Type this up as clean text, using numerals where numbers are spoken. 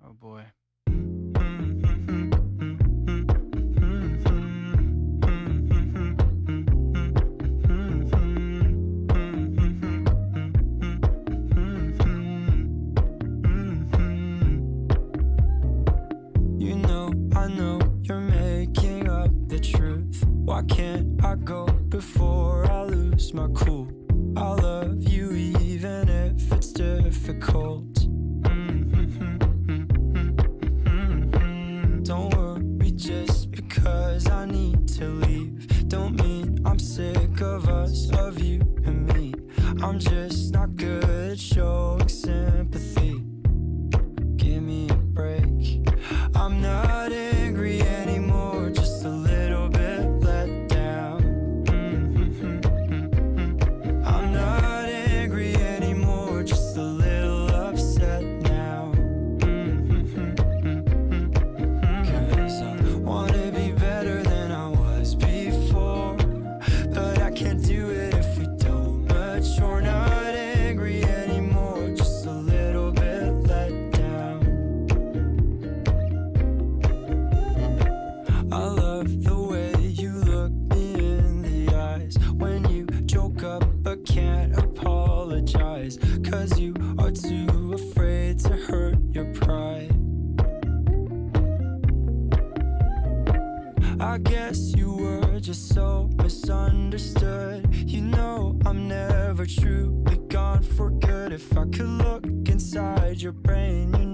Oh boy. You know, I know you're making up the truth. Why can't I go before I lose my cool? I love you even if it's difficult. Don't worry just because I need to leave. Don't mean I'm sick of us, of you and me. I'm just not good at showing sympathy. Give me a break. I'm not angry anymore, just a little bit let down. I'm not angry anymore, just a little upset now. 'Cause I wanna be better than I was before, but I can't do it if we don't mature. Not angry anymore, just a little bit let down. I love the way you look me in the eyes when you joke up but can't apologize, 'cause you are too afraid to hurt your pride. I guess you were just so misunderstood. You know I'm never truly gone for good. If I could look inside your brain, you